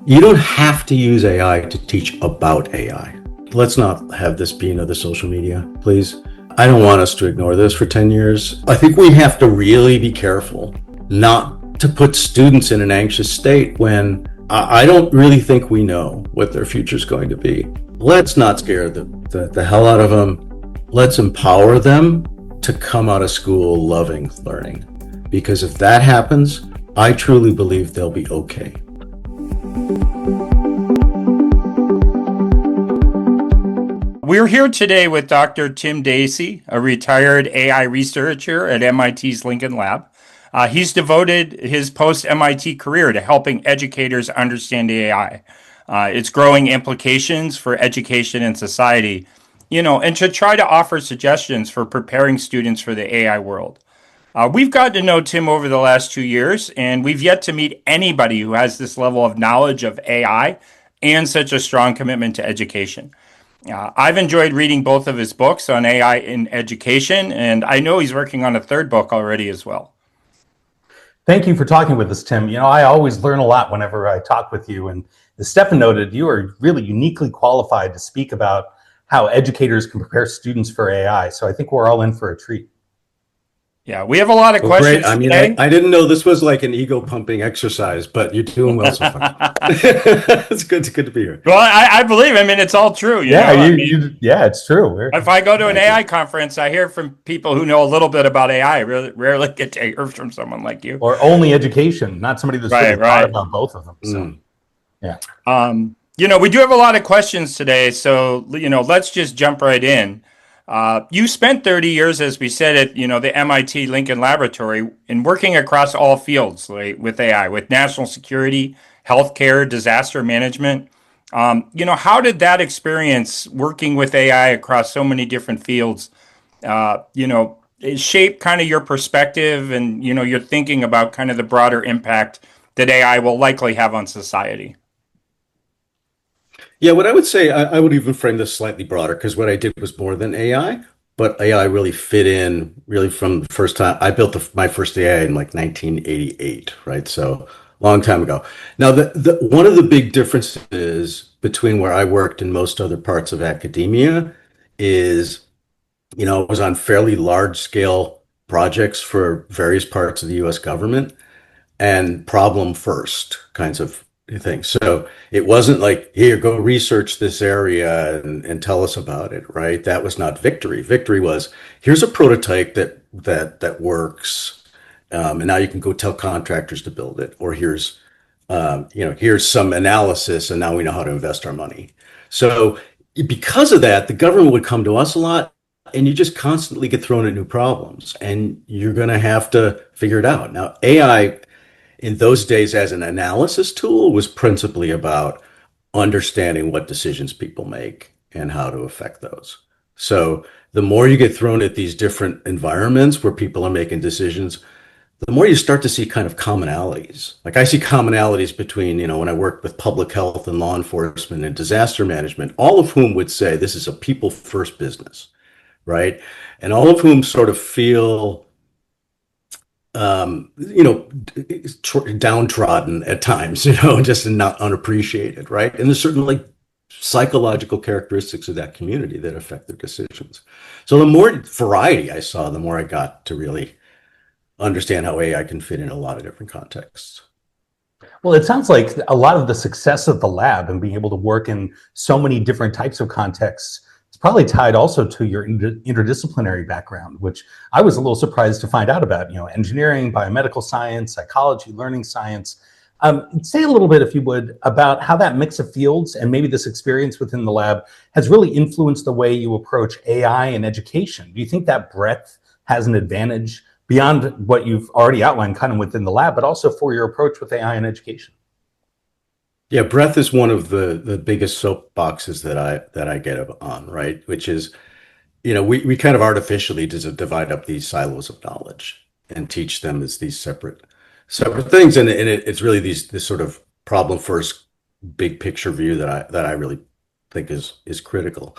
You don't have to use AI to teach about AI. Let's not have this be another social media, please. I don't want us to ignore this for 10 years. I think we have to really be careful not to put students in an anxious state when I don't really think we know what their future is going to be. Let's not scare the hell out of them. Let's empower them to come out of school loving learning. Because if that happens, I truly believe they'll be okay. We're here today with Dr. Tim Dasey, a retired AI researcher at MIT's Lincoln Lab. He's devoted his post-MIT career to helping educators understand AI, its growing implications for education and society, and to try to offer suggestions for preparing students for the AI world. We've gotten to know Tim over the last 2 years, and we've yet to meet anybody who has this level of knowledge of AI and such a strong commitment to education. I've enjoyed reading both of his books on AI in education, and I know he's working on a third book already as well. Thank you for talking with us, Tim. I always learn a lot whenever I talk with you. And as Stefan noted, you are really uniquely qualified to speak about how educators can prepare students for AI. So I think we're all in for a treat. Yeah, we have a lot of questions. Great. I mean, I didn't know this was like an ego pumping exercise, but you're doing well so far. It's good to be here. Well, I believe. I mean, it's all true. Yeah, it's true. If I go to an AI conference, I hear from people who know a little bit about AI. I rarely get to hear from someone like you. Or only education, not somebody that's really thought about both of them. So, yeah. We do have a lot of questions today, so let's just jump right in. You spent 30 years, as we said, at the MIT Lincoln Laboratory in working across all fields with AI, with national security, healthcare, disaster management. How did that experience working with AI across so many different fields, shape kind of your perspective and your thinking about kind of the broader impact that AI will likely have on society? Yeah, what I would say, I would even frame this slightly broader because what I did was more than AI, but AI really fit in really from the first time. I built my first AI in like 1988, right? So long time ago. Now, one of the big differences between where I worked and most other parts of academia is, I was on fairly large scale projects for various parts of the US government and problem first kinds of things. So it wasn't like, here, go research this area and tell us about it, right? That was not victory. Victory was, here's a prototype that works, and now you can go tell contractors to build it. Or here's some analysis, and now we know how to invest our money. So because of that, the government would come to us a lot, and you just constantly get thrown at new problems, and you're going to have to figure it out. Now, AI in those days as an analysis tool was principally about understanding what decisions people make and how to affect those. So the more you get thrown at these different environments where people are making decisions, the more you start to see kind of commonalities. Like I see commonalities between, when I worked with public health and law enforcement and disaster management, all of whom would say this is a people first business, right? And all of whom sort of feel downtrodden at times, just not unappreciated, right? And there's certain psychological characteristics of that community that affect their decisions. So the more variety I saw, the more I got to really understand how AI can fit in a lot of different contexts. Well, it sounds like a lot of the success of the lab and being able to work in so many different types of contexts probably tied also to your interdisciplinary background, which I was a little surprised to find out about, engineering, biomedical science, psychology, learning science. Say a little bit, if you would, about how that mix of fields and maybe this experience within the lab has really influenced the way you approach AI and education. Do you think that breadth has an advantage beyond what you've already outlined kind of within the lab, but also for your approach with AI and education? Yeah, breadth is one of the biggest soapboxes that I get on, right? Which is, we kind of artificially divide up these silos of knowledge and teach them as these separate things, and it's really this sort of problem first, big picture view that I really think is critical.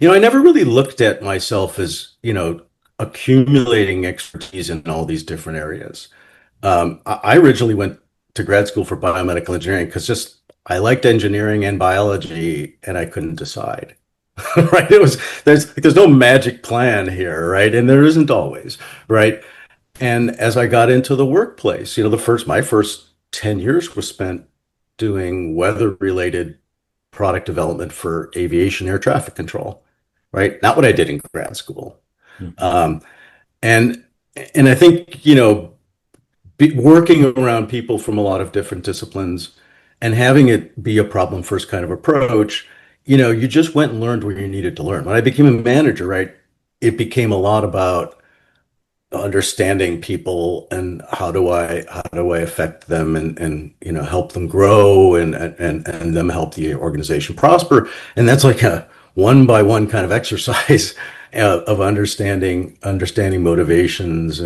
I never really looked at myself as accumulating expertise in all these different areas. I originally went to grad school for biomedical engineering because I liked engineering and biology, and I couldn't decide. Right? It was there's no magic plan here, right? And there isn't always, right? And as I got into the workplace, my first 10 years was spent doing weather related product development for aviation air traffic control, right? Not what I did in grad school. Mhm. Um, and and I think, working around people from a lot of different disciplines and having it be a problem first kind of approach, you just went and learned where you needed to learn. When I became a manager, right, it became a lot about understanding people and how do I affect them and help them grow and them help the organization prosper. And that's like a one by one kind of exercise of understanding motivations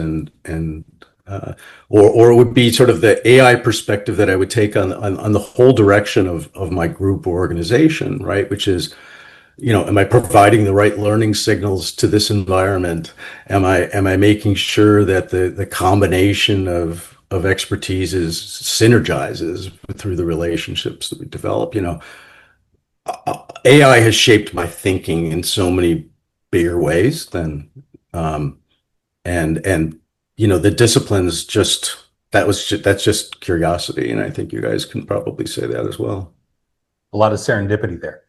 or it would be sort of the AI perspective that I would take on the whole direction of my group or organization, right? Which is, am I providing the right learning signals to this environment? Am I making sure that the combination of expertise is synergizes through the relationships that we develop? AI has shaped my thinking in so many bigger ways than and the disciplines that's just curiosity, and I think you guys can probably say that as well. A lot of serendipity there.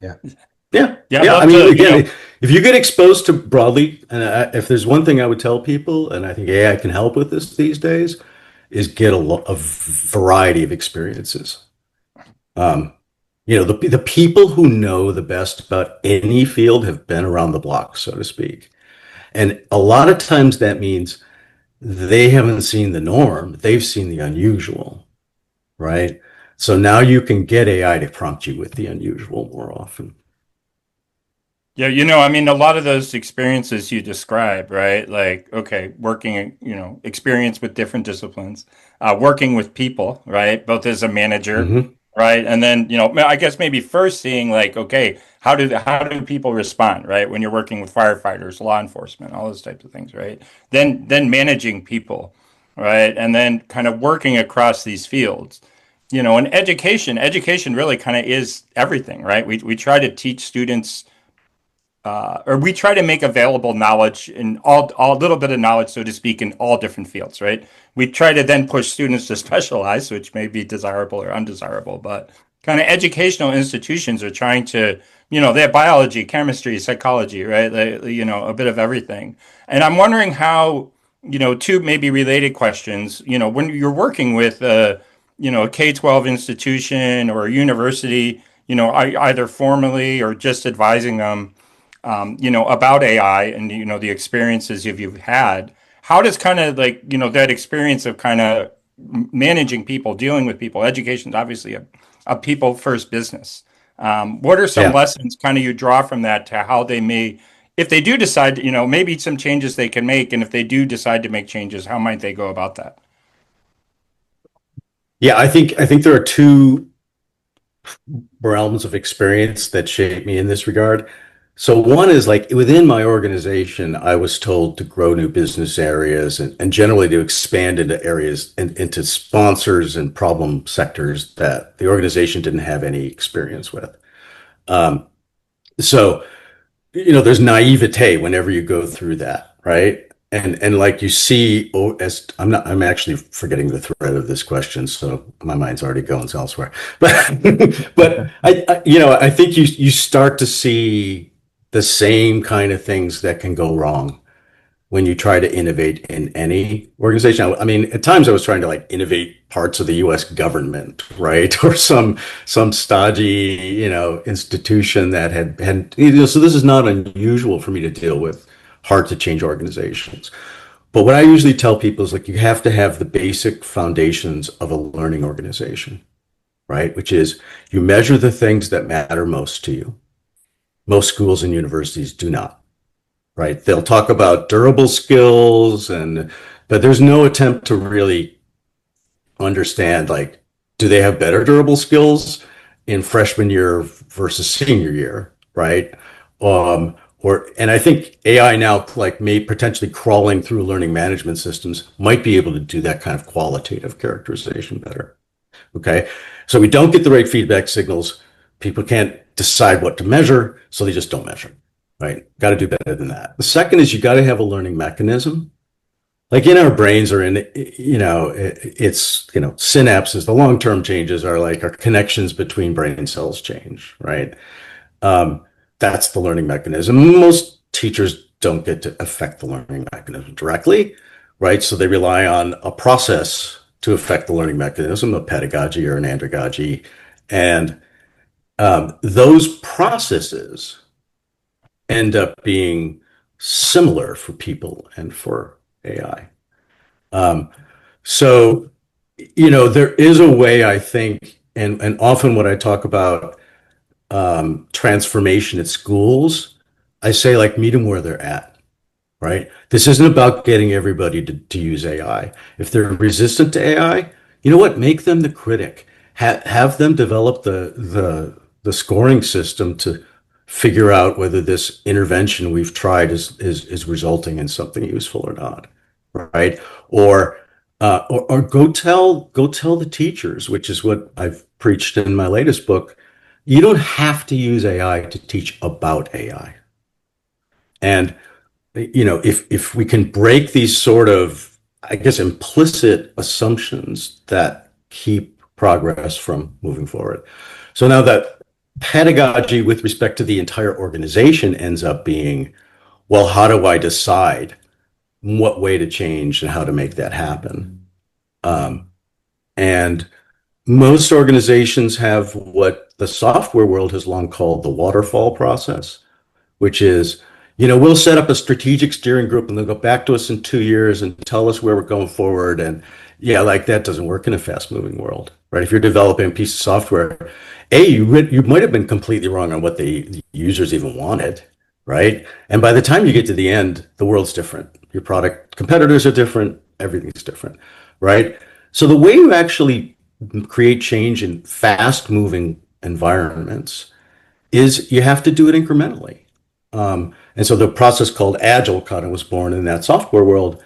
Yeah. Yeah, Yeah, I'd yeah. I love mean, to, again, if you get exposed to broadly, and if there's one thing I would tell people, and I think AI can help with this these days, is get a variety of experiences. Um, the people who know the best about any field have been around the block, so to speak. And a lot of times that means they haven't seen the norm, they've seen the unusual, right? So now you can get AI to prompt you with the unusual more often. yeah, I mean, a lot of those experiences you describe, right? Like, okay, working, experience with different disciplines, working with people, right? Both as a manager, Hmm. right? And then, I guess maybe first seeing like, okay, how do people respond, right? When you're working with firefighters, law enforcement, all those types of things, right? Then managing people, right? And then kind of working across these fields. And education really kind of is everything, right? We try to teach students or we try to make available knowledge in all little bit of knowledge, so to speak, in all different fields, right? We try to then push students to specialize, which may be desirable or undesirable, but kind of educational institutions are trying to, they have biology, chemistry, psychology, right? A bit of everything. And I'm wondering how, two maybe related questions, when you're working with a K-12 institution or a university, either formally or just advising them about AI and the experiences you've had. How does kind of like that experience of kind of managing people, dealing with people, education is obviously a people first business. What are some Yeah. lessons kind of you draw from that to how they may, if they do decide, maybe some changes they can make, and if they do decide to make changes, how might they go about that? Yeah, I think there are two realms of experience that shape me in this regard. So one is like within my organization, I was told to grow new business areas and generally to expand into areas and into sponsors and problem sectors that the organization didn't have any experience with. Um, so there's naivete whenever you go through that, right? And like you see, as I'm actually forgetting the thread of this question, so my mind's already going elsewhere. But but I think you start to see the same kind of things that can go wrong when you try to innovate in any organization. I mean, at times I was trying to like innovate parts of the US government, right? Or some stodgy, institution that had so this is not unusual for me to deal with hard to change organizations. But what I usually tell people is like you have to have the basic foundations of a learning organization, right? Which is you measure the things that matter most to you. Most schools and universities do not, right? They'll talk about durable skills but there's no attempt to really understand like, do they have better durable skills in freshman year versus senior year, right? And I think AI now like may potentially crawling through learning management systems might be able to do that kind of qualitative characterization better. Okay. So we don't get the right feedback signals. People can't decide what to measure, so they just don't measure, right? Got to do better than that. The second is you got to have a learning mechanism. Like in our brains or in, it's, synapses, the long-term changes are like our connections between brain cells change, right? Um, that's the learning mechanism. Most teachers don't get to affect the learning mechanism directly, right? So they rely on a process to affect the learning mechanism, a pedagogy or an andragogy. And those processes end up being similar for people and for AI. Um, so, there is a way I think, and often when I talk about transformation at schools, I say like meet them where they're at, right? This isn't about getting everybody to use AI. If they're resistant to AI, you know what? Make them the critic. Have them develop the scoring system to figure out whether this intervention we've tried is resulting in something useful or not, right? Or or go tell the teachers, which is what I've preached in my latest book. You don't have to use AI to teach about AI. And if we can break these sort of, I guess, implicit assumptions that keep progress from moving forward. So now that pedagogy with respect to the entire organization ends up being, well, how do I decide what way to change and how to make that happen? And most organizations have what the software world has long called the waterfall process, which is, we'll set up a strategic steering group and they'll go back to us in 2 years and tell us where we're going forward. And yeah, like that doesn't work in a fast moving world, right? If you're developing a piece of software, you might have been completely wrong on what the users even wanted, right? And by the time you get to the end, the world's different. Your product competitors are different. Everything's different, right? So the way you actually create change in fast moving environments is you have to do it incrementally. And so the process called Agile kind of was born in that software world,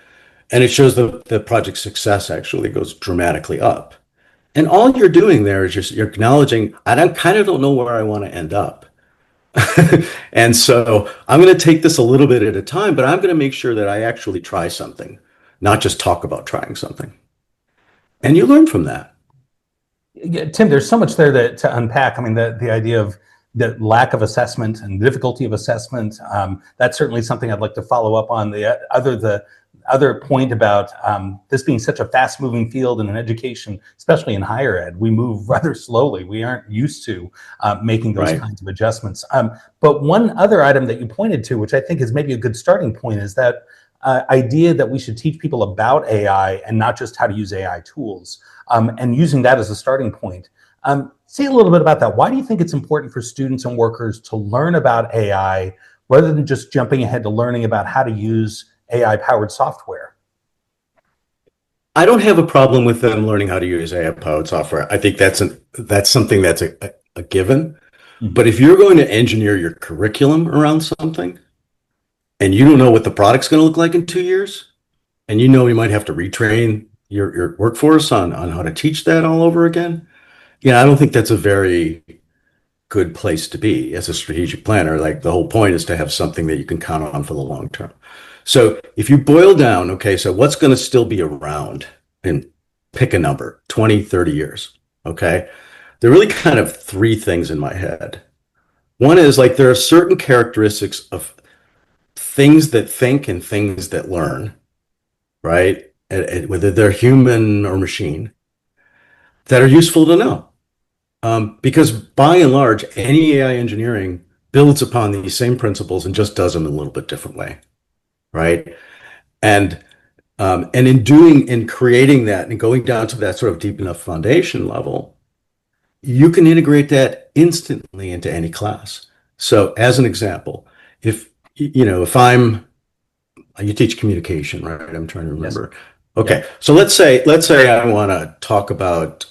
and it shows that the project success actually goes dramatically up. And all you're doing there is you're acknowledging, kind of don't know where I want to end up. And so I'm going to take this a little bit at a time, but I'm going to make sure that I actually try something, not just talk about trying something. And you learn from that. Yeah, Tim, there's so much there to unpack. I mean, the idea of the lack of assessment and the difficulty of assessment, that's certainly something I'd like to follow up on. The other point about this being such a fast-moving field in an education, especially in higher ed, we move rather slowly. We aren't used to making those kinds of adjustments. But one other item that you pointed to, which I think is maybe a good starting point, is that idea that we should teach people about AI and not just how to use AI tools, and using that as a starting point. Say a little bit about that. Why do you think it's important for students and workers to learn about AI rather than just jumping ahead to learning about how to use AI-powered software? I don't have a problem with them learning how to use AI-powered software. I think that's something that's a given. Mm-hmm. But if you're going to engineer your curriculum around something, and you don't know what the product's going to look like in 2 years, and you might have to retrain your workforce on how to teach that all over again, I don't think that's a very good place to be as a strategic planner. Like the whole point is to have something that you can count on for the long term. So if you boil down, okay, so what's going to still be around, and pick a number, 20, 30 years, okay? There are really kind of three things in my head. One is like there are certain characteristics of things that think and things that learn, right? And whether they're human or machine, that are useful to know. Because by and large, any AI engineering builds upon these same principles and just does them in a little bit different way, right? And in creating that and going down to that sort of deep enough foundation level, you can integrate that instantly into any class. So as an example, if you teach communication, right? I'm trying to remember. Yes. Okay, yeah. So let's say I want to talk about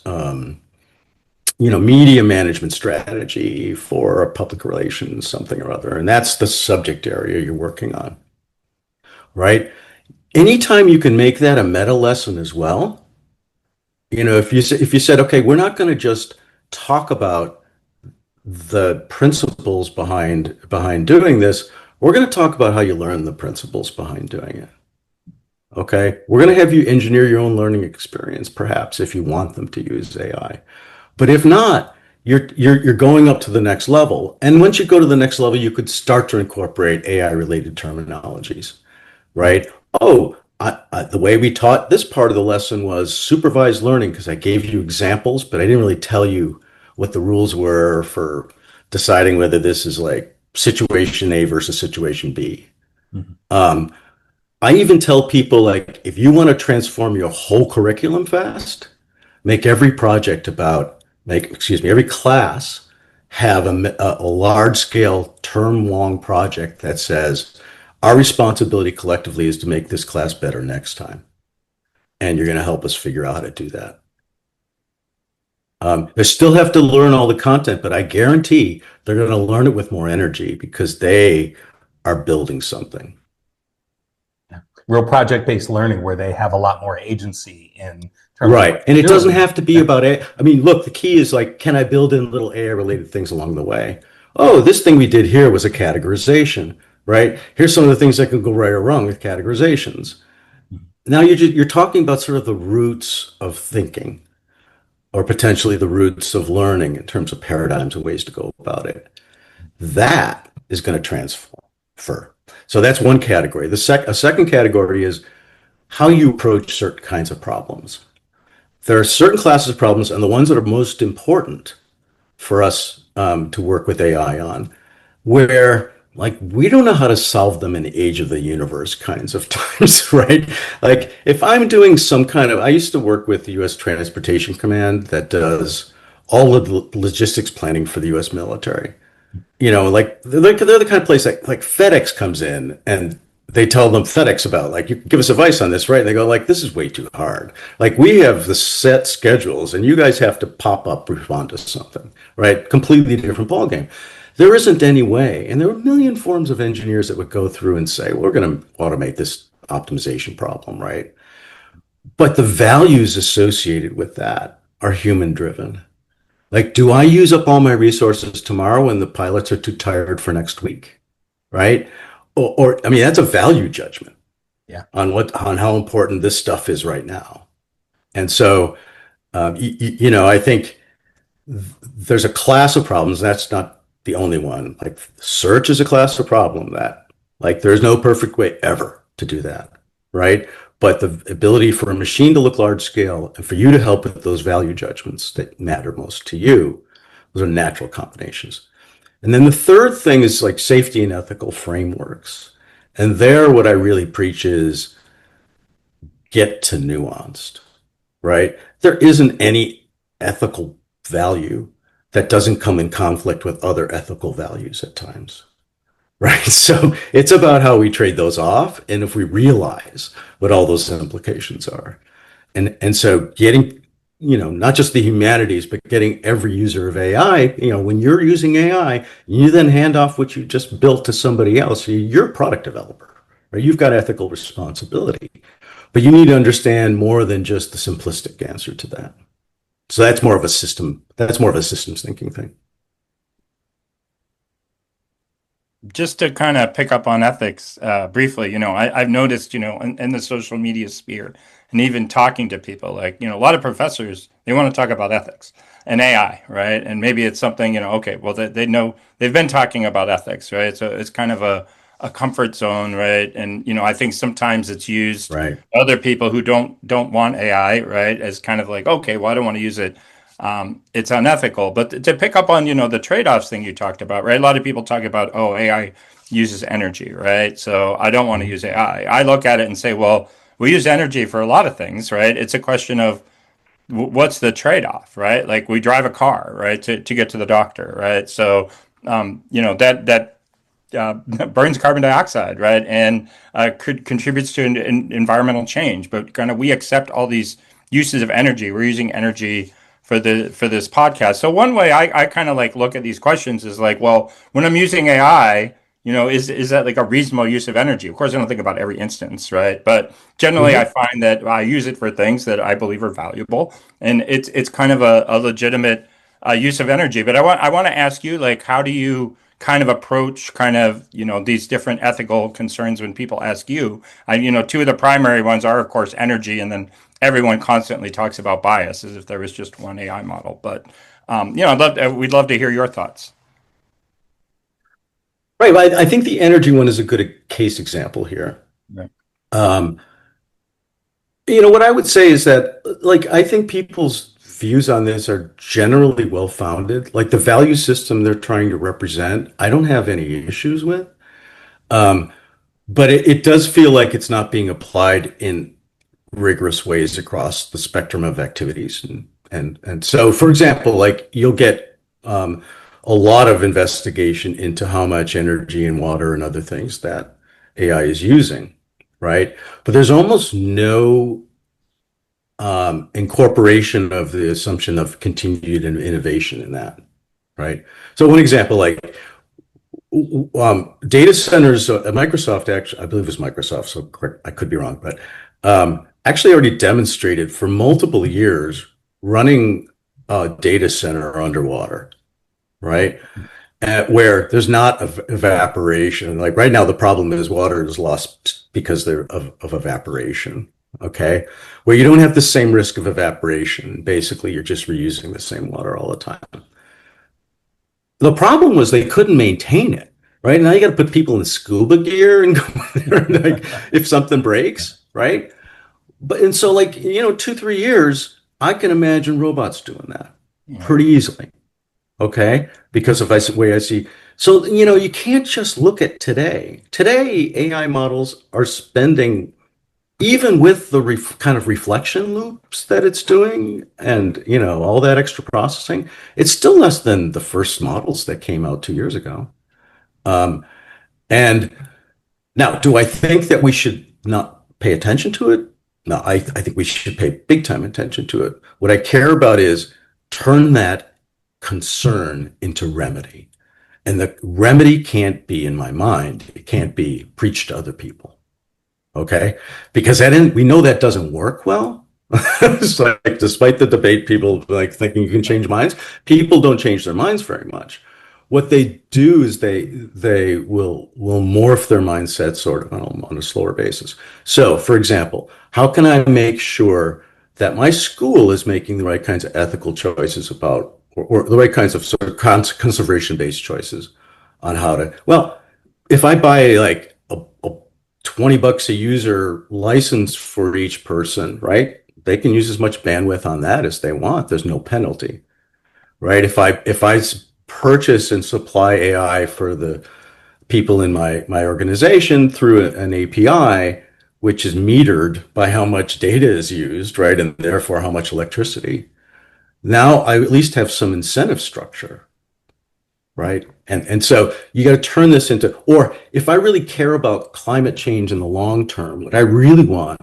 media management strategy for public relations, something or other, and that's the subject area you're working on, right? Anytime you can make that a meta lesson as well, if you said, okay, we're not going to just talk about the principles behind doing this. We're going to talk about how you learn the principles behind doing it. Okay, we're going to have you engineer your own learning experience, perhaps, if you want them to use AI. But if not, you're going up to the next level. And once you go to the next level, you could start to incorporate AI related terminologies, right? Oh, the way we taught this part of the lesson was supervised learning because I gave you examples, but I didn't really tell you what the rules were for deciding whether this is like situation A versus situation B. Mhm. I even tell people like, if you want to transform your whole curriculum fast, make every project about, every class have a large scale term long project that says, our responsibility collectively is to make this class better next time. And you're going to help us figure out how to do that. They still have to learn all the content, but I guarantee they're going to learn it with more energy because they are building something. Real project-based learning where they have a lot more agency in terms of Right. what And they're it doesn't doing. have to be about it. I mean, look, the key is like, can I build in little AI related things along the way? Oh, this thing we did here was a categorization, right? Here's some of the things that could go right or wrong with categorizations. Now you're talking about sort of the roots of thinking or potentially the roots of learning in terms of paradigms and ways to go about it. That is going to transfer. So that's one category. A second category is how you approach certain kinds of problems. There are certain classes of problems, and the ones that are most important for us to work with AI on, where like we don't know how to solve them in the age of the universe kinds of times, right? Like if I'm doing some kind of, I used to work with the U.S. Transportation Command that does all of the logistics planning for the U.S. military. You know, like they're the kind of place like FedEx comes in and they tell them FedEx about like, you can give us advice on this, right? And they go like, this is way too hard. Like we have the set schedules and you guys have to pop up, respond to something, right? Completely different ballgame. There isn't any way. And there are a million forms of engineers that would go through and say, we're going to automate this optimization problem, right? But the values associated with that are human driven. Like, do I use up all my resources tomorrow when the pilots are too tired for next week? Right? I mean, that's a value judgment Yeah. on how important this stuff is right now. And so, I think there's a class of problems. That's not the only one. Like search is a class of problem that like there's no perfect way ever to do that, right? But the ability for a machine to look large scale and for you to help with those value judgments that matter most to you, those are natural combinations. And then the third thing is like safety and ethical frameworks. And there, what I really preach is get to nuanced, right? There isn't any ethical value that doesn't come in conflict with other ethical values at times, right? So it's about how we trade those off and if we realize what all those implications are. And so getting, not just the humanities, but getting every user of AI, when you're using AI, you then hand off what you just built to somebody else. You're a product developer, right? You've got ethical responsibility, but you need to understand more than just the simplistic answer to that. So that's more of a systems thinking thing. Just to kind of pick up on ethics briefly, I've noticed, in the social media sphere and even talking to people, like, a lot of professors, they want to talk about ethics and AI, right? And maybe it's something, okay, well, they know they've been talking about ethics, right? So it's kind of a comfort zone, right? And, I think sometimes it's used Right. by other people who don't want AI, right? As kind of like, okay, well, I don't want to use it. It's unethical. But to pick up on, the trade-offs thing you talked about, right? A lot of people talk about, oh, AI uses energy, right? So I don't want to use AI. I look at it and say, well, we use energy for a lot of things, right? It's a question of what's the trade-off, right? Like we drive a car, right, to get to the doctor, right? So, that burns carbon dioxide, right, and contributes to environmental change. But kind of we accept all these uses of energy. We're using energy for this podcast. So one way I kind of like look at these questions is like, well, when I'm using AI, is that like a reasonable use of energy? Of course, I don't think about every instance, right? But generally, I Mm-hmm. find that I use it for things that I believe are valuable, and it's kind of a legitimate use of energy. But I want to ask you, like, how do you kind of approach kind of, these different ethical concerns when people ask you? Two of the primary ones are, of course, energy, and then everyone constantly talks about bias as if there was just one AI model. But we'd love to hear your thoughts. Right. Well, I think the energy one is a good case example here. Right. Um, what I would say is that, like, I think people's views on this are generally well-founded. Like the value system they're trying to represent, I don't have any issues with. Um, but it does feel like it's not being applied in rigorous ways across the spectrum of activities. And so, for example, like you'll get a lot of investigation into how much energy and water and other things that AI is using, right? But there's almost no incorporation of the assumption of continued innovation in that, right? So one example, like data centers at Microsoft, actually, I believe it was Microsoft, so correct, I could be wrong, but actually already demonstrated for multiple years running a data center underwater, right? Where there's not evaporation. Like right now, the problem is water is lost because of evaporation. Okay. Where you don't have the same risk of evaporation. Basically, you're just reusing the same water all the time. The problem was they couldn't maintain it. Right now, you got to put people in scuba gear and go there, and like, if something breaks, right? And so, like, 2-3 years, I can imagine robots doing that pretty easily. Okay, because of the way I see. So, you can't just look at today. Today, AI models are spending, even with the kind of reflection loops that it's doing and, all that extra processing, it's still less than the first models that came out 2 years ago. And now, do I think that we should not pay attention to it? No, I think we should pay big time attention to it. What I care about is turn that concern into remedy. And the remedy can't be in my mind. It can't be preached to other people. Okay? Because we know that doesn't work well. It's like, despite the debate, people like thinking you can change minds, people don't change their minds very much. What they do is they will morph their mindset sort of on a slower basis. So, for example, how can I make sure that my school is making the right kinds of ethical choices about, or the right kinds of sort of conservation-based choices on how to, well, if I buy like a $20 a user license for each person, right? They can use as much bandwidth on that as they want. There's no penalty, right? If I purchase and supply AI for the people in my organization through an API, which is metered by how much data is used, right? And therefore how much electricity. Now I at least have some incentive structure, right? And so you got to turn this into, or if I really care about climate change in the long term, what I really want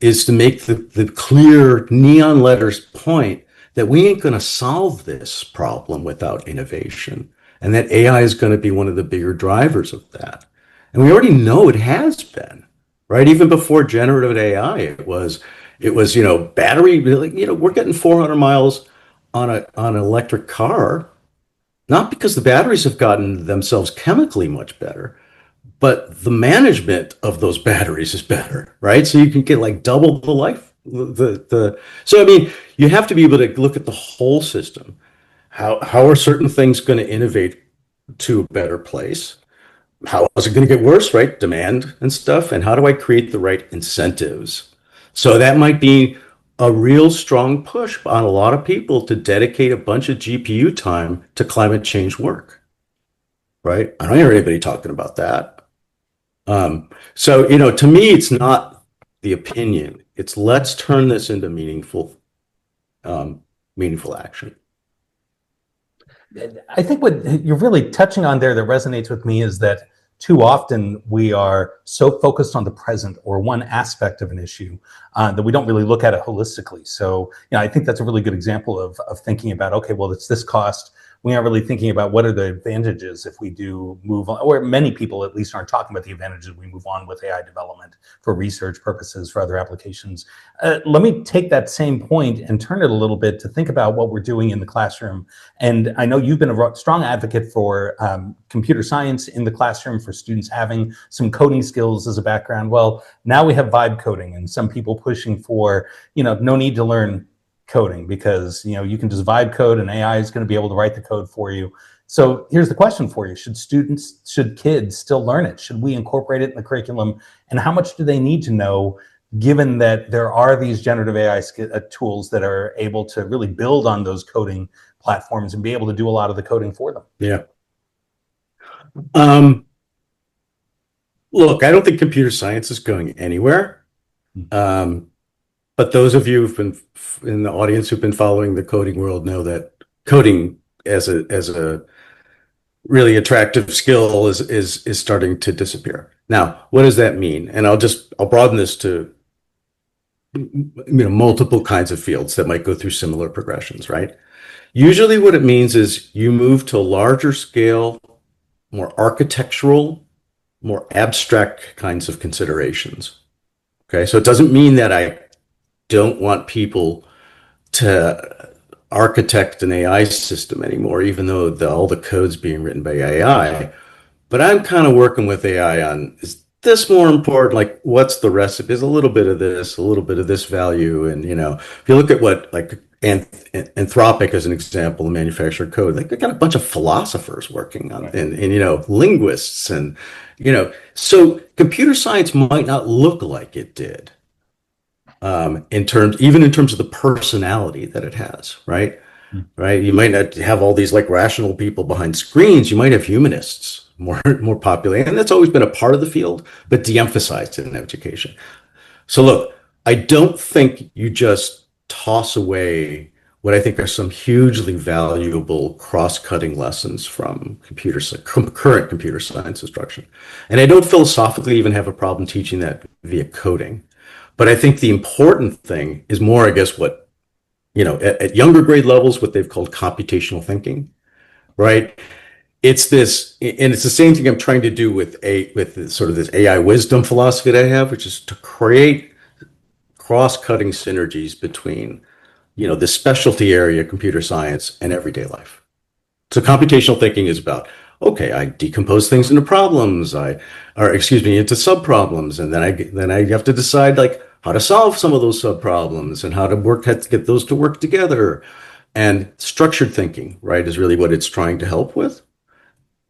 is to make the clear neon letters point that we ain't going to solve this problem without innovation, and that AI is going to be one of the bigger drivers of that. And we already know it has been, right? Even before generative AI, it was, battery, we're getting 400 miles on an electric car, not because the batteries have gotten themselves chemically much better, but the management of those batteries is better, right? So you can get like double the life. So I mean, you have to be able to look at the whole system. How are certain things going to innovate to a better place? How is it going to get worse, right? Demand and stuff. And how do I create the right incentives? So that might be a real strong push on a lot of people to dedicate a bunch of GPU time to climate change work, right? I don't hear anybody talking about that. So, to me, it's not the opinion. It's let's turn this into meaningful action. I think what you're really touching on there that resonates with me is that too often we are so focused on the present or one aspect of an issue that we don't really look at it holistically. So, I think that's a really good example of thinking about, okay, well, it's this cost. we aren't really thinking about what are the advantages if we do move on, or many people at least aren't talking about the advantages we move on with AI development for research purposes, for other applications. Let me take that same point and turn it a little bit to think about what we're doing in the classroom. And I know you've been a strong advocate for computer science in the classroom, for students having some coding skills as a background. Well, now we have vibe coding and some people pushing for, no need to learn coding because, you can just vibe code and AI is going to be able to write the code for you. So here's the question for you. Should kids still learn it? Should we incorporate it in the curriculum? And how much do they need to know, given that there are these generative AI tools that are able to really build on those coding platforms and be able to do a lot of the coding for them? Yeah. Look, I don't think computer science is going anywhere. But those of you who've been in the audience who've been following the coding world know that coding as a really attractive skill is starting to disappear. Now, what does that mean? And I'll broaden this to multiple kinds of fields that might go through similar progressions, right? Usually what it means is you move to larger scale, more architectural, more abstract kinds of considerations. Okay, so it doesn't mean that I don't want people to architect an AI system anymore, even though all the code's being written by AI. But I'm kind of working with AI on, is this more important? Like, what's the recipe? Is a little bit of this, a little bit of this value. And, if you look at what, like, Anthropic as an example, the manufactured code, like, they got a bunch of philosophers working on it, and linguists. And, so computer science might not look like it did. Even in terms of the personality that it has, right? Right. You might not have all these like rational people behind screens. You might have humanists more popular, and that's always been a part of the field, but de-emphasized in education. So look, I don't think you just toss away what I think are some hugely valuable cross-cutting lessons from current computer science instruction. And I don't philosophically even have a problem teaching that via coding. But I think the important thing is more, I guess, what, at younger grade levels, what they've called computational thinking, right? It's this, and it's the same thing I'm trying to do with sort of this AI wisdom philosophy that I have, which is to create cross-cutting synergies between, the specialty area, computer science, and everyday life. So computational thinking is about, okay, I decompose things into problems, into subproblems, and then I have to decide like how to solve some of those subproblems and how to get those to work together. And structured thinking, right, is really what it's trying to help with.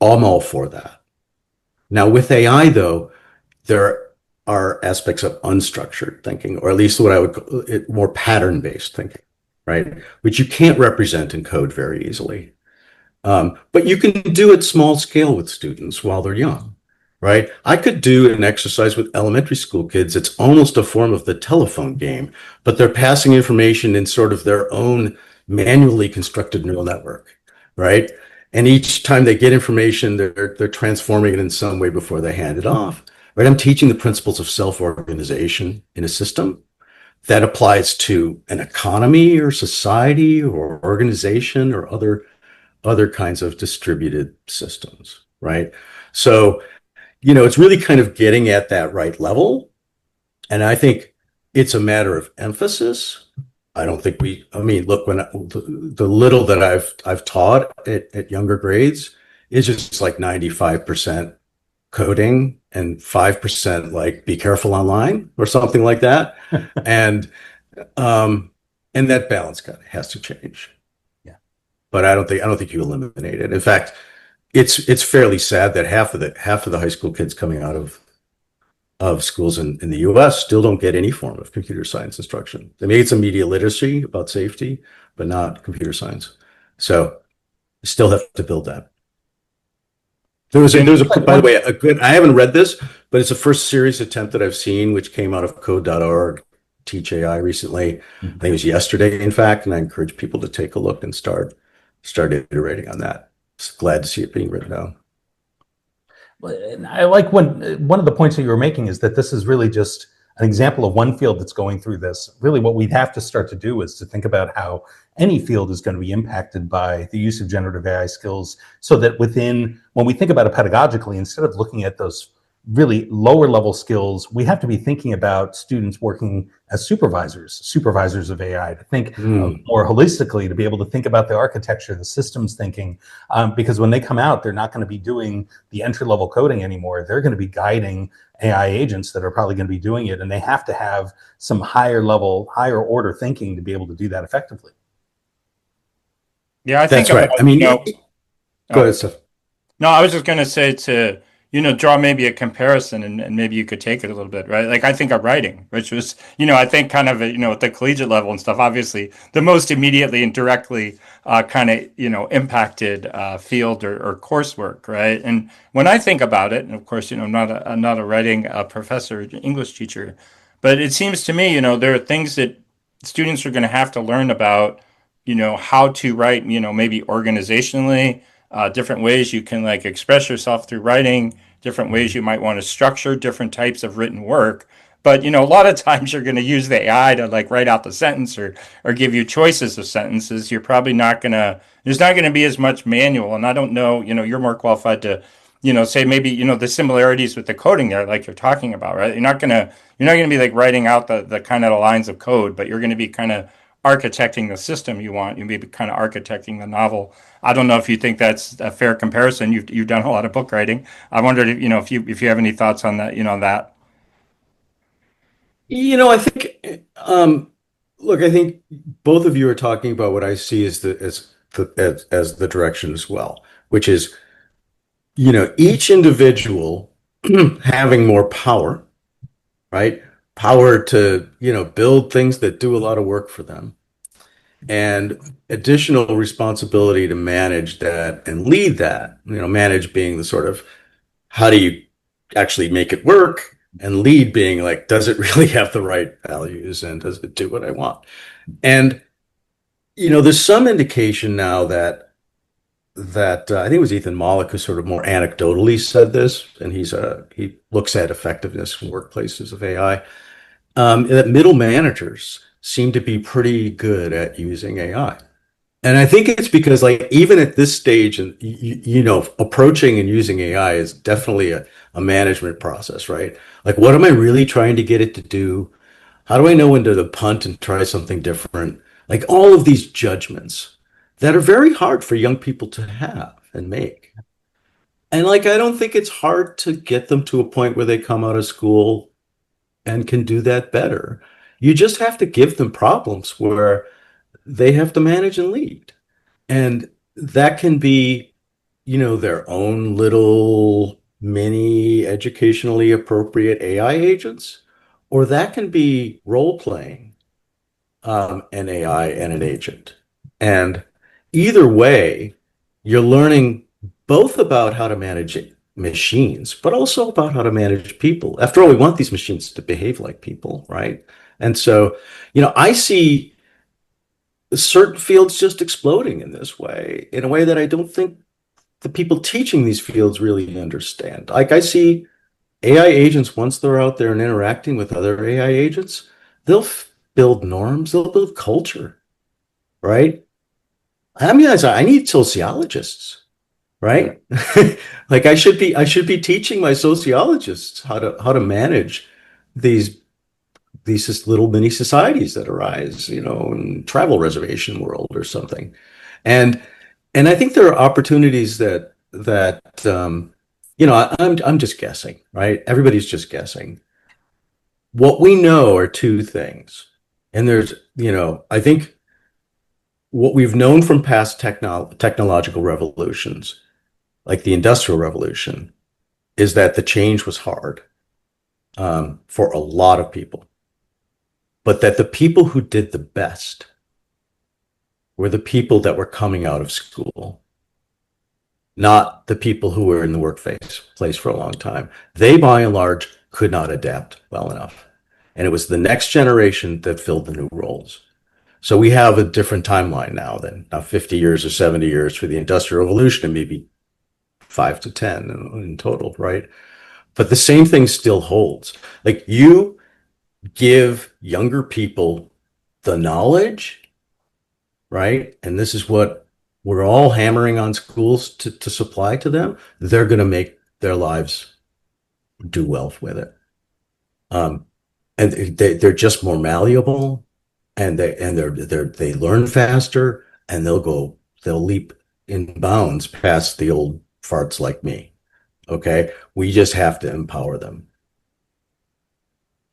I'm all for that. Now with AI though, there are aspects of unstructured thinking, or at least what I would call it more pattern-based thinking, right, which you can't represent in code very easily. But you can do it small scale with students while they're young, right? I could do an exercise with elementary school kids. It's almost a form of the telephone game, but they're passing information in sort of their own manually constructed neural network, right? And each time they get information, they're transforming it in some way before they hand it off, right? I'm teaching the principles of self-organization in a system that applies to an economy or society or organization or other kinds of distributed systems, right? So, it's really kind of getting at that right level. And I think it's a matter of emphasis. I don't think look, when the little that I've taught at younger grades is just like 95% coding and 5% like be careful online or something like that. and that balance has to change. But I don't think you eliminate it. In fact, it's fairly sad that half of the high school kids coming out of schools in the US still don't get any form of computer science instruction. They may get some media literacy about safety, but not computer science. So you still have to build that. By the way, I haven't read this, but it's the first serious attempt that I've seen, which came out of code.org, Teach AI recently. I think it was yesterday, in fact, and I encourage people to take a look and start iterating on that. Just glad to see it being written down. I like one of the points that you were making is that this is really just an example of one field that's going through this. Really, what we'd have to start to do is to think about how any field is going to be impacted by the use of generative AI skills, so that when we think about it pedagogically, instead of looking at those really lower level skills, we have to be thinking about students working as supervisors of AI, to think more holistically, to be able to think about the architecture, the systems thinking, because when they come out, they're not going to be doing the entry level coding anymore. They're going to be guiding AI agents that are probably going to be doing it, and they have to have some higher order thinking to be able to do that effectively. Yeah, I think That's right. about, I mean, go oh, ahead, Steph. no, I was just going to say to, draw maybe a comparison, and maybe you could take it a little bit, right? Like I think of writing, which was, I think kind of, at the collegiate level and stuff, obviously the most immediately and directly kind of, impacted field or coursework, right? And when I think about it, and of course, I'm not a writing professor, English teacher, but it seems to me, there are things that students are going to have to learn about, how to write, maybe organizationally, different ways you can like express yourself through writing, different ways you might want to structure different types of written work. But a lot of times you're going to use the AI to like write out the sentence or give you choices of sentences. You're probably not going to there's not going to be as much manual. And I don't know, you're more qualified to say maybe the similarities with the coding there, like you're talking about, right? You're not going to be like writing out the kind of the lines of code, but you're going to be kind of architecting the system you want. You may be kind of architecting the novel. I don't know if you think that's a fair comparison. You've done a lot of book writing. I wondered if you have any thoughts on that. That. I think, look, I think both of you are talking about what I see as the direction as well, which is, each individual having more power, right? Power to, build things that do a lot of work for them, and additional responsibility to manage that and lead that, manage being the sort of, how do you actually make it work? And lead being like, does it really have the right values and does it do what I want? And, there's some indication now that I think it was Ethan Mollick who sort of more anecdotally said this, and he looks at effectiveness in workplaces of AI, that middle managers seem to be pretty good at using AI. And I think it's because, like, even at this stage, and approaching and using AI is definitely a management process, right? Like, what am I really trying to get it to do? How do I know when to punt and try something different? Like all of these judgments that are very hard for young people to have and make. And like, I don't think it's hard to get them to a point where they come out of school and can do that better. You just have to give them problems where they have to manage and lead. And that can be, their own little mini educationally appropriate AI agents, or that can be role playing an AI and an agent. And either way, you're learning both about how to manage machines, but also about how to manage people. After all, we want these machines to behave like people, right? And so, I see certain fields just exploding in this way, in a way that I don't think the people teaching these fields really understand. Like I see AI agents, once they're out there and interacting with other AI agents, they'll build norms, they'll build culture, right? I mean, I need sociologists, right? Like I should be teaching my sociologists how to manage these just little mini societies that arise, in travel reservation world or something. And I think there are opportunities that I'm just guessing, right? Everybody's just guessing. What we know are two things. And I think what we've known from past technological revolutions, like the Industrial Revolution, is that the change was hard for a lot of people, but that the people who did the best were the people that were coming out of school, not the people who were in the workplace for a long time. They, by and large, could not adapt well enough. And it was the next generation that filled the new roles. So we have a different timeline now than 50 years or 70 years for the Industrial Revolution, and maybe 5 to 10 in total, right? But the same thing still holds. Like give younger people the knowledge, right? And this is what we're all hammering on schools to supply to them. They're going to make their lives do well with it. Um, and they're just more malleable, and they learn faster, and they'll leap in bounds past the old farts like me. Okay, we just have to empower them.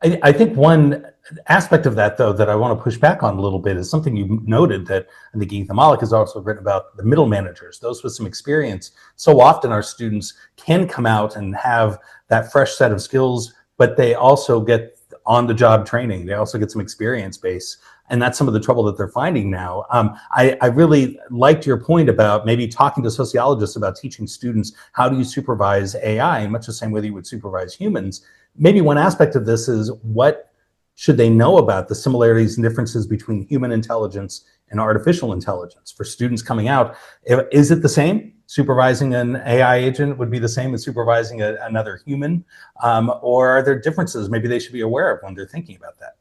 I think one aspect of that, though, that I want to push back on a little bit is something you noted that I think Ethan Malik has also written about: the middle managers, those with some experience. So often our students can come out and have that fresh set of skills, but they also get on-the-job training. They also get some experience base. And that's some of the trouble that they're finding now. I really liked your point about maybe talking to sociologists about teaching students how do you supervise AI in much the same way that you would supervise humans. Maybe one aspect of this is, what should they know about the similarities and differences between human intelligence and artificial intelligence? For students coming out, is it the same? Supervising an AI agent would be the same as supervising another human? Or are there differences maybe they should be aware of when they're thinking about that?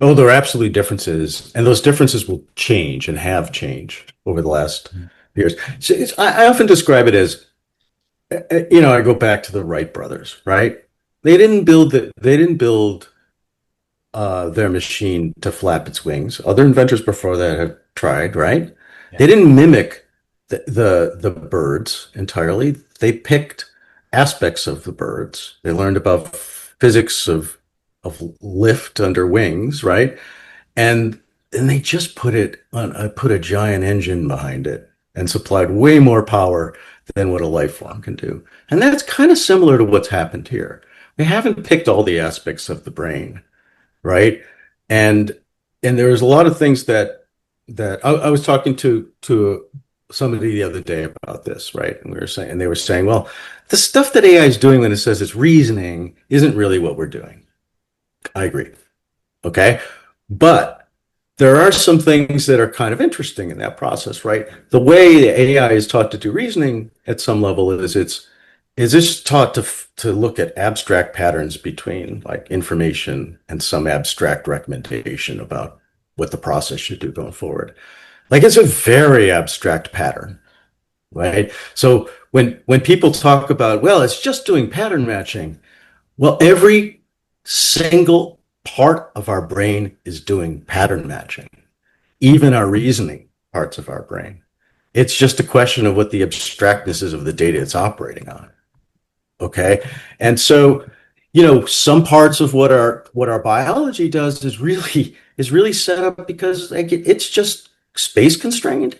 Oh, there are absolutely differences, and those differences will change and have changed over the last years. So I often describe it as, I go back to the Wright Brothers, right? They didn't build their machine to flap its wings. Other inventors before that have tried, right? Yeah. They didn't mimic the birds entirely. They picked aspects of the birds. They learned about physics of lift under wings, right? And they just put a giant engine behind it and supplied way more power than what a life form can do. And that's kind of similar to what's happened here. We haven't picked all the aspects of the brain, right? And there's a lot of things that I was talking to somebody the other day about this, right? And they were saying, well, the stuff that AI is doing when it says it's reasoning isn't really what we're doing. I agree. Okay. But there are some things that are kind of interesting in that process, right? The way the AI is taught to do reasoning at some level is it's taught to look at abstract patterns between like information and some abstract recommendation about what the process should do going forward. Like it's a very abstract pattern, right? So when people talk about, well, it's just doing pattern matching, well, every single part of our brain is doing pattern matching, even our reasoning parts of our brain. It's just a question of what the abstractness is of the data it's operating on. Okay. And so, some parts of what our biology does is really set up because it's just space constrained.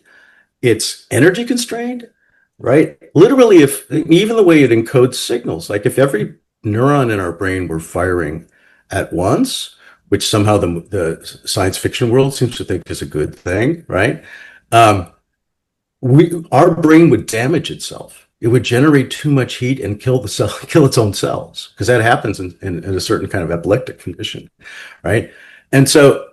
It's energy constrained, right? Literally, if even the way it encodes signals, like if every neuron in our brain were firing at once, which somehow the science fiction world seems to think is a good thing, right? Our brain would damage itself. It would generate too much heat and kill its own cells, because that happens in a certain kind of epileptic condition, right? And so,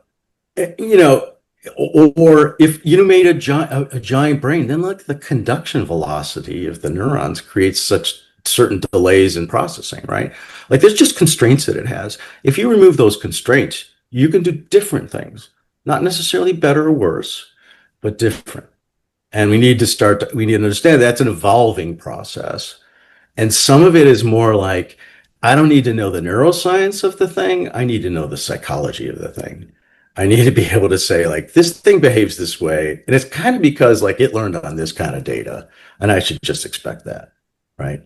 or if you made a giant brain, then like the conduction velocity of the neurons creates such certain delays in processing, right? Like there's just constraints that it has. If you remove those constraints, you can do different things, not necessarily better or worse, but different. And we need to understand that's an evolving process. And some of it is more like, I don't need to know the neuroscience of the thing. I need to know the psychology of the thing. I need to be able to say, like, this thing behaves this way. And it's kind of because, like, it learned on this kind of data. And I should just expect that. Right.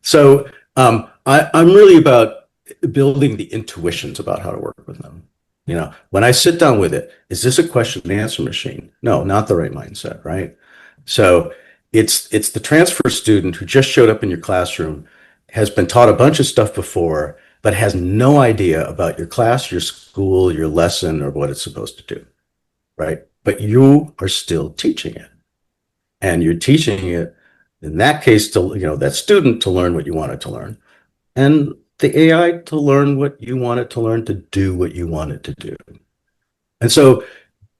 So I'm really about building the intuitions about how to work with them. When I sit down with it, is this a question and answer machine? No, not the right mindset. Right. So it's the transfer student who just showed up in your classroom, has been taught a bunch of stuff before, but has no idea about your class, your school, your lesson, or what it's supposed to do, right? But you are still teaching it. And you're teaching it, in that case, to, that student to learn what you want it to learn. And the AI to learn what you want it to learn, to do what you want it to do. And so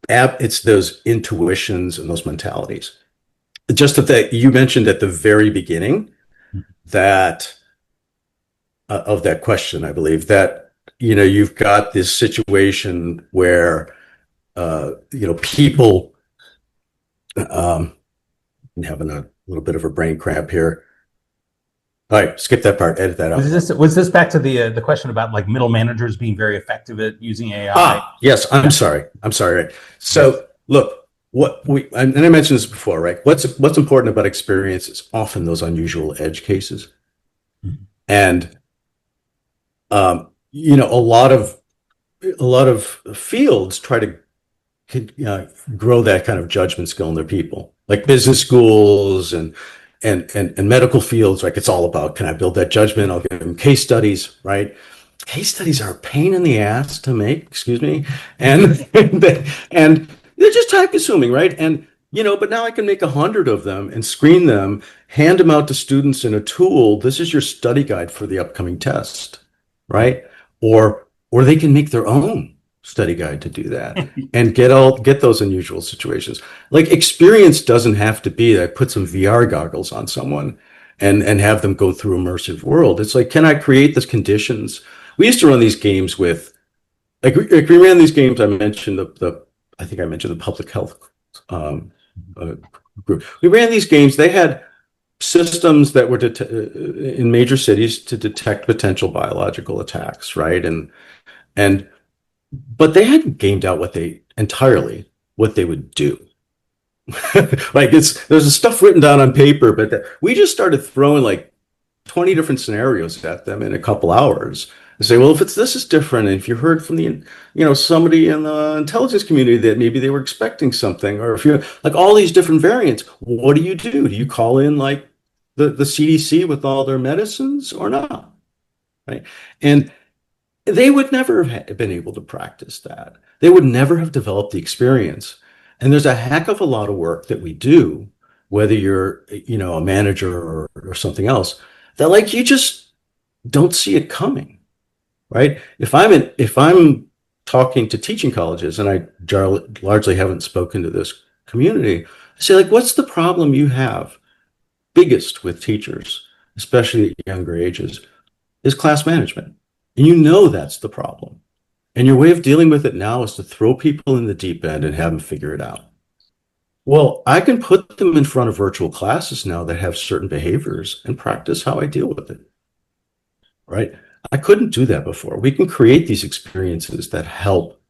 it's those intuitions and those mentalities. Just that you mentioned at the very beginning that of that question, I believe that you've got this situation where, people, I'm having a little bit of a brain cramp here. All right, skip that part, edit that out. Was this back to the question about like middle managers being very effective at using AI? Yes, I'm sorry. I'm sorry. Right. So look, and I mentioned this before, right? What's important about experience is often those unusual edge cases. Mhm. And a lot of fields try to grow that kind of judgment skill in their people, like business schools and medical fields. Like it's all about, can I build that judgment? I'll give them case studies, right? Case studies are a pain in the ass to make, excuse me, and and they're just time consuming, right? And but now I can make 100 of them and screen them, hand them out to students in a tool. This is your study guide for the upcoming test, right? Or they can make their own study guide to do that and get those unusual situations. Like experience doesn't have to be that I put some VR goggles on someone and have them go through immersive world. It's like, can I create the conditions? We used to run these games with, like we ran these games. I mentioned I think I mentioned the public health group. We ran these games. They had systems that were in major cities to detect potential biological attacks, right? And but they hadn't gamed out entirely what they would do. Like there's stuff written down on paper, but we just started throwing like 20 different scenarios at them in a couple hours and say, well, if this is different, and if you heard from somebody in the intelligence community that maybe they were expecting something, or if you're like all these different variants, what do you do? Do you call in like the CDC with all their medicines or not? Right. And they would never have been able to practice that. They would never have developed the experience. And there's a heck of a lot of work that we do, whether you're, a manager or something else, that like you just don't see it coming, right? If I'm talking to teaching colleges, and I largely haven't spoken to this community, I say like, what's the problem you have biggest with teachers, especially at younger ages, is class management. And that's the problem. And your way of dealing with it now is to throw people in the deep end and have them figure it out. Well, I can put them in front of virtual classes now that have certain behaviors and practice how I deal with it, right? I couldn't do that before. We can create these experiences that help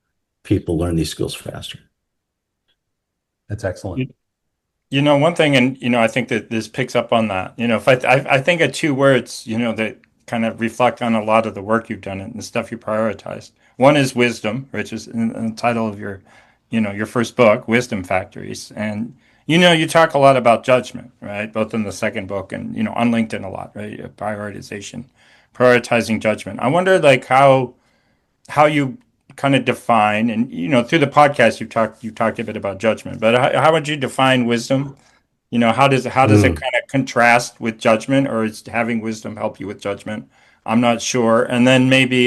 people learn these skills faster. That's excellent. One thing, and I think that this picks up on that. If I think of two words, that kind of reflect on a lot of the work you've done and the stuff you prioritized. One is wisdom, which is in the title of your first book, Wisdom Factories. And, you talk a lot about judgment, right? Both in the second book and, on LinkedIn a lot, right? Prioritization, prioritizing judgment. I wonder like how you kind of define, and, through the podcast, you've talked a bit about judgment, but how would you define wisdom? How does it kind of contrast with judgment, or is having wisdom help you with judgment? I'm not sure. And then maybe,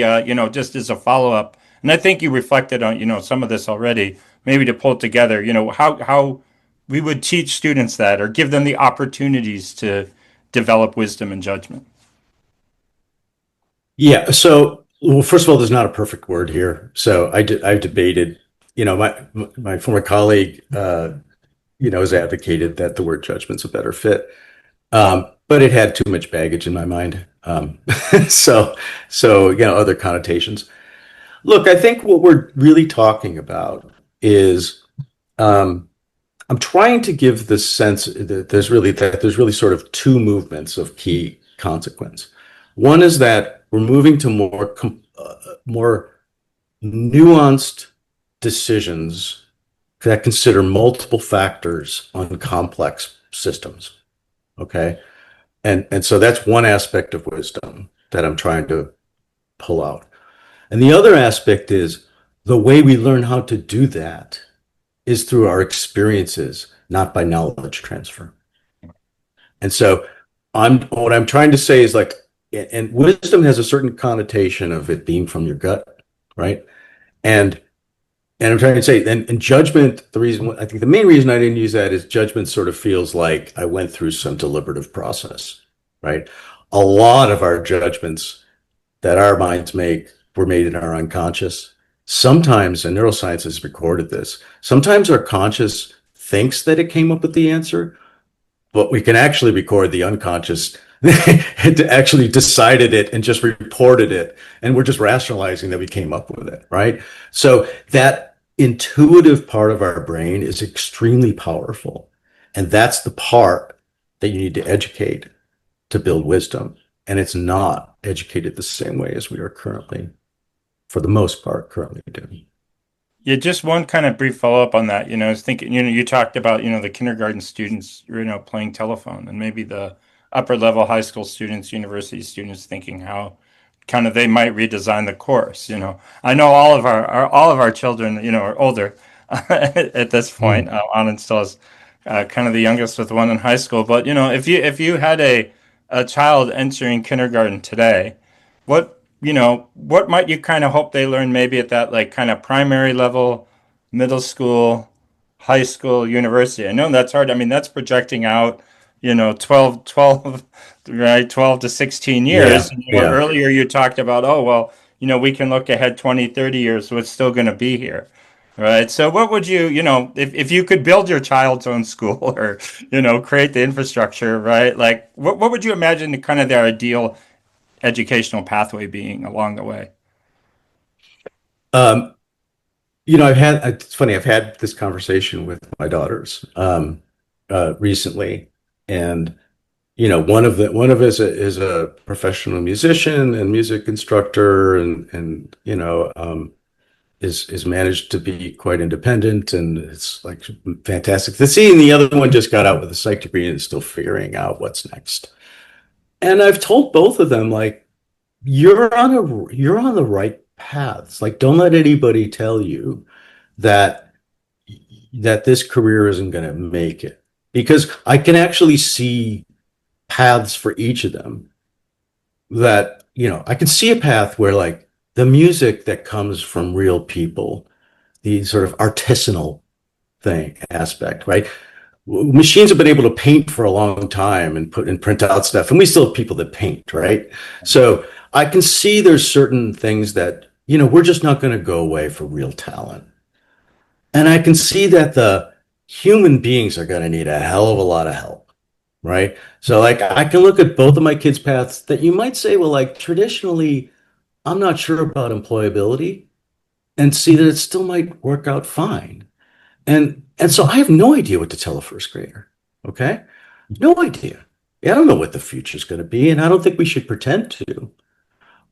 just as a follow up, and I think you reflected on, some of this already, maybe to pull it together, how we would teach students that, or give them the opportunities to develop wisdom and judgment. Yeah. So, well, first of all, there's not a perfect word here. So I've debated, my former colleague, has advocated that the word judgment's a better fit. But it had too much baggage in my mind. So, other connotations. Look, I think what we're really talking about is, I'm trying to give the sense that there's really sort of two movements of key consequence. One is that we're moving to more nuanced decisions that consider multiple factors on complex systems. Okay. And so that's one aspect of wisdom that I'm trying to pull out. And the other aspect is the way we learn how to do that is through our experiences, not by knowledge transfer. And so what I'm trying to say is like, and wisdom has a certain connotation of it being from your gut, right? And I'm trying to say, and judgment, I think the main reason I didn't use that is judgment sort of feels like I went through some deliberative process, right? A lot of our judgments that our minds make were made in our unconscious. Sometimes, and neuroscience has recorded this, sometimes our conscious thinks that it came up with the answer, but we can actually record the unconscious had actually decided it and just reported it. And we're just rationalizing that we came up with it, right? So that intuitive part of our brain is extremely powerful. And that's the part that you need to educate to build wisdom. And it's not educated the same way as we are currently, for the most part, currently doing. Yeah, just one kind of brief follow-up on that. I was thinking, you talked about, the kindergarten students, playing telephone, and maybe the upper level high school students, university students thinking how kind of they might redesign the course. I know all of our children, are older at this point. Anand still is kind of the youngest with one in high school. But, if you had a child entering kindergarten today, what might you kind of hope they learn maybe at that like kind of primary level, middle school, high school, university? I know that's hard. I mean, that's projecting out, 12, right, 12 to 16 years. Yeah, yeah. Earlier you talked about, oh, well, we can look ahead 20, 30 years, so it's still going to be here. Right. So what would you, if you could build your child's own school or, create the infrastructure, right? Like what would you imagine the kind of their ideal educational pathway being along the way? Um, it's funny, I've had this conversation with my daughters recently, and one of us is a professional musician and music instructor, and is managed to be quite independent, and it's like fantastic to see. And the other one just got out with a psych degree and is still figuring out what's next. And I've told both of them, like, you're on the right paths. Like, don't let anybody tell you that this career isn't going to make it, because I can actually see paths for each of them. That, I can see a path where, like, the music that comes from real people, the sort of artisanal thing aspect, right? Machines have been able to paint for a long time and put and print out stuff, and we still have people that paint, right? So I can see there's certain things that, we're just not going to go away for real talent. And I can see that the human beings are going to need a hell of a lot of help, right? So, like, I can look at both of my kids' paths that you might say, well, like, traditionally, I'm not sure about employability, and see that it still might work out fine. And so I have no idea what to tell a first grader. Okay? No idea. I don't know what the future is going to be, and I don't think we should pretend to.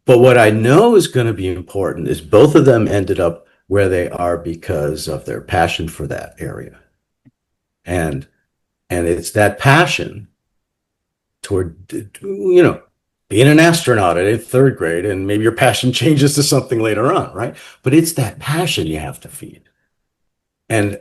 But what I know is going to be important is both of them ended up where they are because of their passion for that area. And it's that passion toward, being an astronaut in third grade, and maybe your passion changes to something later on, right? But it's that passion you have to feed. And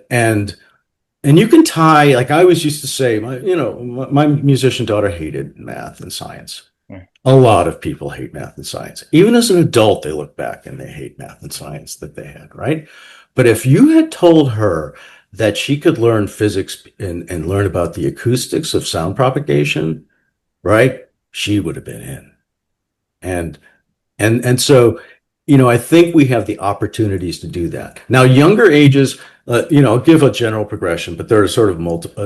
you can tie, like I always used to say, my musician daughter hated math and science. Yeah. A lot of people hate math and science. Even as an adult, they look back and they hate math and science that they had, right? But if you had told her that she could learn physics and learn about the acoustics of sound propagation, right, she would have been in. And so, I think we have the opportunities to do that. Now, younger ages, I'll give a general progression, but there are sort of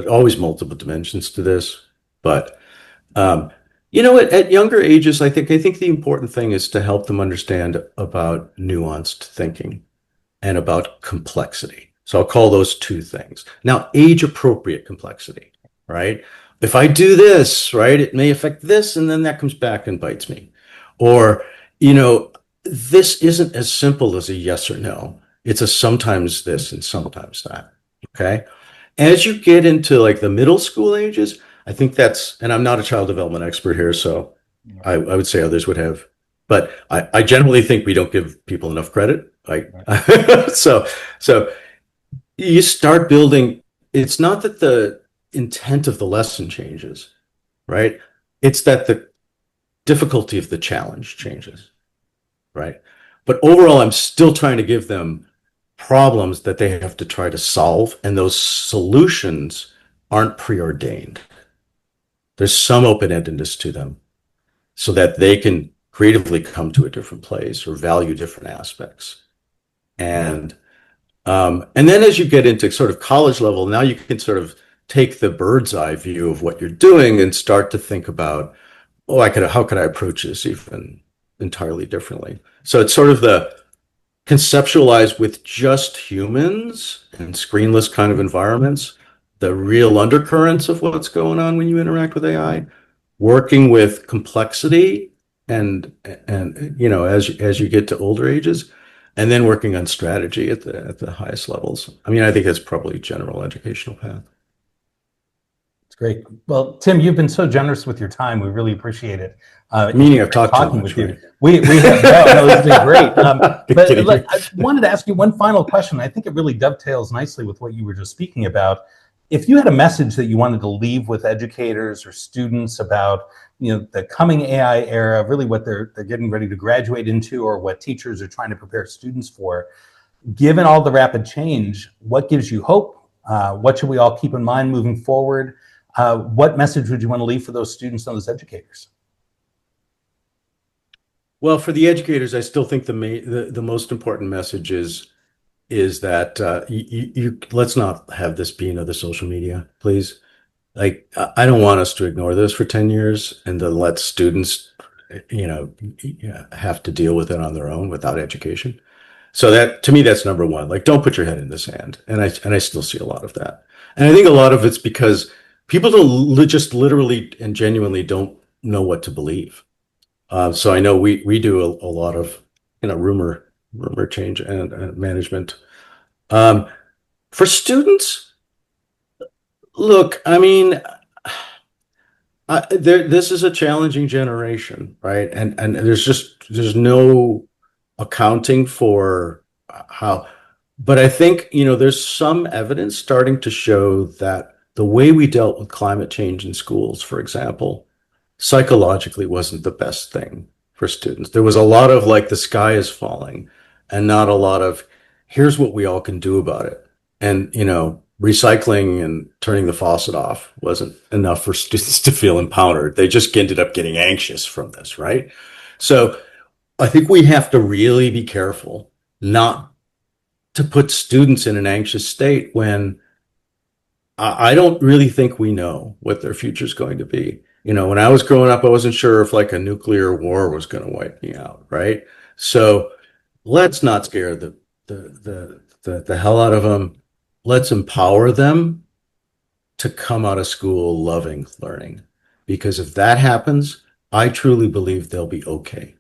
always multiple dimensions to this. But at younger ages, I think the important thing is to help them understand about nuanced thinking and about complexity. So I'll call those two things. Now, age appropriate complexity, right? If I do this, right, it may affect this, and then that comes back and bites me. Or, this isn't as simple as a yes or no. It's a sometimes this and sometimes that. Okay. As you get into like the middle school ages, I think and I'm not a child development expert here, so I would say others would have, but I generally think we don't give people enough credit. Right. So you start building, it's not that the intent of the lesson changes, right? It's that the difficulty of the challenge changes. Right. But overall, I'm still trying to give them problems that they have to try to solve. And those solutions aren't preordained. There's some open-endedness to them so that they can creatively come to a different place or value different aspects. And then as you get into sort of college level, now you can sort of take the bird's eye view of what you're doing and start to think about, oh, how could I approach this even entirely differently? So it's sort of the conceptualize with just humans and screenless kind of environments, the real undercurrents of what's going on when you interact with AI, working with complexity and as you get to older ages, and then working on strategy at the highest levels. I mean, I think that's probably a general educational path. It's great. Well, Tim, you've been so generous with your time. We really appreciate it. Meaning I've talked too much, with you. right? We have no, this has been great. But I wanted to ask you one final question. I think it really dovetails nicely with what you were just speaking about. If you had a message that you wanted to leave with educators or students about, the coming AI era, really what they're getting ready to graduate into, or what teachers are trying to prepare students for, given all the rapid change, what gives you hope? What should we all keep in mind moving forward? What message would you want to leave for those students and those educators? Well, for the educators, I still think the most important message is that let's not have this be another social media, please. Like, I don't want us to ignore this for 10 years and then let students, have to deal with it on their own without education. So that, to me, that's number one. Like, don't put your head in the sand. And I still see a lot of that. And I think a lot of it's because people just literally and genuinely don't know what to believe. So I know we do a lot of, rumor change and management. For students, look, I mean, this is a challenging generation, right? And there's no accounting for how, but I think, there's some evidence starting to show that the way we dealt with climate change in schools, for example, psychologically wasn't the best thing for students. There was a lot of like the sky is falling and not a lot of here's what we all can do about it. And, recycling and turning the faucet off wasn't enough for students to feel empowered. They just ended up getting anxious from this, right? So I think we have to really be careful not to put students in an anxious state when I don't really think we know what their future is going to be. When I was growing up, I wasn't sure if like a nuclear war was going to wipe me out, right? So let's not scare the hell out of them. Let's empower them to come out of school loving learning. Because if that happens, I truly believe they'll be okay.